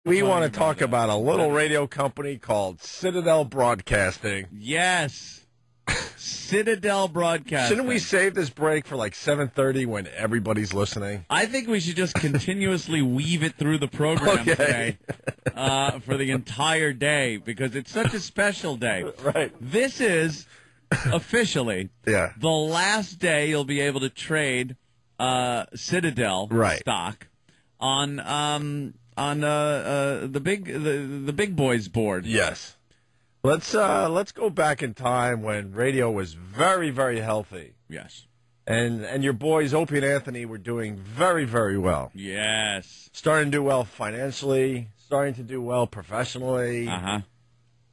We want to talk about a little radio company called Citadel Broadcasting. Yes. Citadel Broadcasting. Shouldn't we save this break for like 7:30 when everybody's listening? I think we should just continuously weave it through the program today for the entire day because it's such a special day. Right. This is officially the last day you'll be able to trade Citadel stock on the big boys board. Yes. Let's go back in time when radio was very, very healthy. Yes. And your boys Opie and Anthony were doing very, very well. Yes. Starting to do well financially, starting to do well professionally. Uh-huh.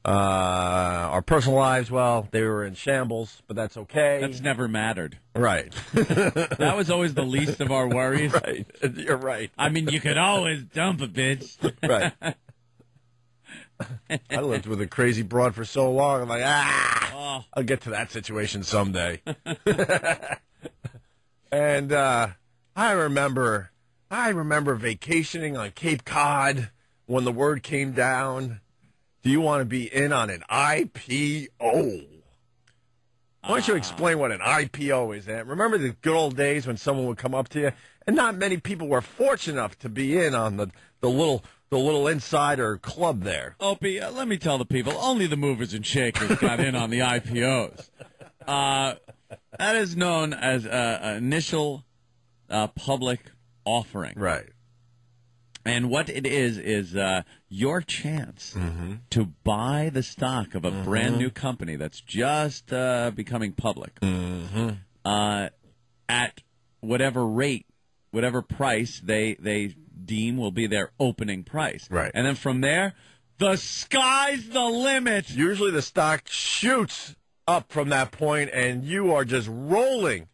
Our personal lives, well, they were in shambles, but that's okay. That's never mattered. Right. That was always the least of our worries. Right. You're right. I mean, you could always dump a bitch. Right. I lived with a crazy broad for so long. I'm like, I'll get to that situation someday. And I remember vacationing on Cape Cod when the word came down. Do you want to be in on an IPO? Why don't you explain what an IPO is, Ant? Remember the good old days when someone would come up to you, and not many people were fortunate enough to be in on the little insider club there. Opie, let me tell the people, only the movers and shakers got in on the IPOs. That is known as an initial public offering. Right. And what it is your chance to buy the stock of a brand new company that's just becoming public at whatever rate, whatever price they deem will be their opening price. Right. And then from there, the sky's the limit. Usually the stock shoots up from that point, and you are just rolling.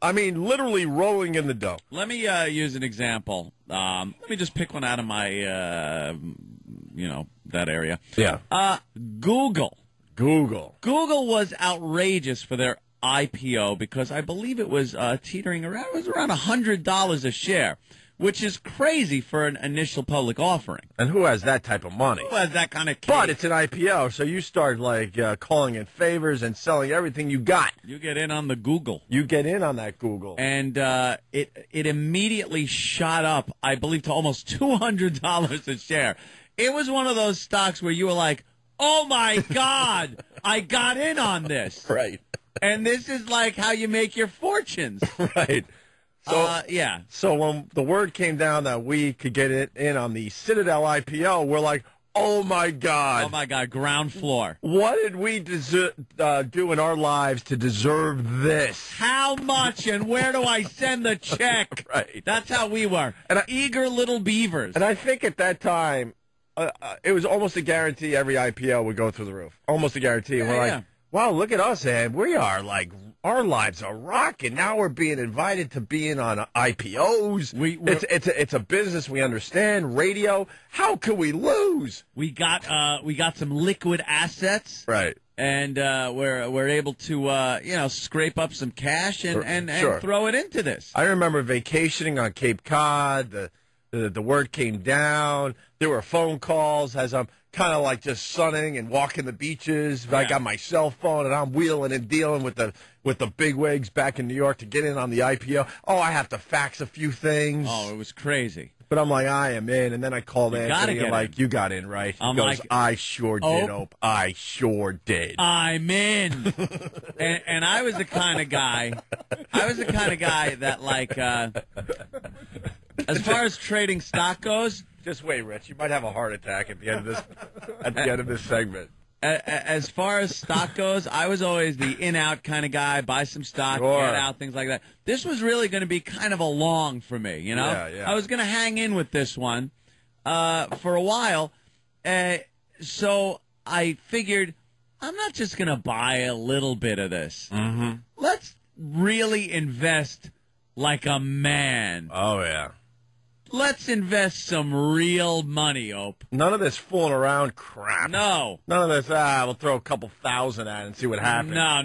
I mean, literally rolling in the dough. Let me use an example. Let me just pick one out of my, that area. Yeah. Google. Google was outrageous for their IPO because I believe it was teetering around. It was around $100 a share, which is crazy for an initial public offering. And who has that type of money? Who has that kind of cake? But it's an IPO, so you start calling in favors and selling everything you got. You get in on the Google. You get in on that Google. And it immediately shot up, I believe, to almost $200 a share. It was one of those stocks where you were like, oh, my God, I got in on this. Right. And this is like how you make your fortunes. Right. So, yeah. So when the word came down that we could get it in on the Citadel IPO, we're like, oh, my God. Oh, my God, ground floor. What did we do in our lives to deserve this? How much and where do I send the check? Right. That's how we were. Eager little beavers. And I think at that time, it was almost a guarantee every IPO would go through the roof. Almost a guarantee. And we're like, wow, look at us, Ed. We are like, our lives are rocking. Now we're being invited to be in on IPOs. It's a business we understand. Radio. How could we lose? We got some liquid assets. Right. And we're able to scrape up some cash and throw it into this. I remember vacationing on Cape Cod. The word came down. There were phone calls as I'm kind of like just sunning and walking the beaches. Yeah. I got my cell phone and I'm wheeling and dealing with the bigwigs back in New York to get in on the IPO. Oh, I have to fax a few things. Oh, it was crazy. But I'm like, I am in. And then I called Anthony and like, you got in, right? He goes, I sure did, Ope. I sure did. I'm in. and I was the kind of guy. That like. As far as trading stock goes, just wait, Rich. You might have a heart attack at the end of this segment. As far as stock goes, I was always the in-out kind of guy. Buy some stock, get out, things like that. This was really going to be kind of a long for me, you know. Yeah. I was going to hang in with this one for a while, so I figured I'm not just going to buy a little bit of this. Mm-hmm. Let's really invest like a man. Oh yeah. Let's invest some real money, Ope. None of this fooling around crap. No. None of this, we'll throw a couple thousand at it and see what happens. No.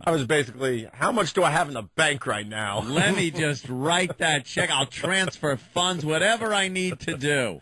I was basically, how much do I have in the bank right now? Let me just write that check. I'll transfer funds, whatever I need to do.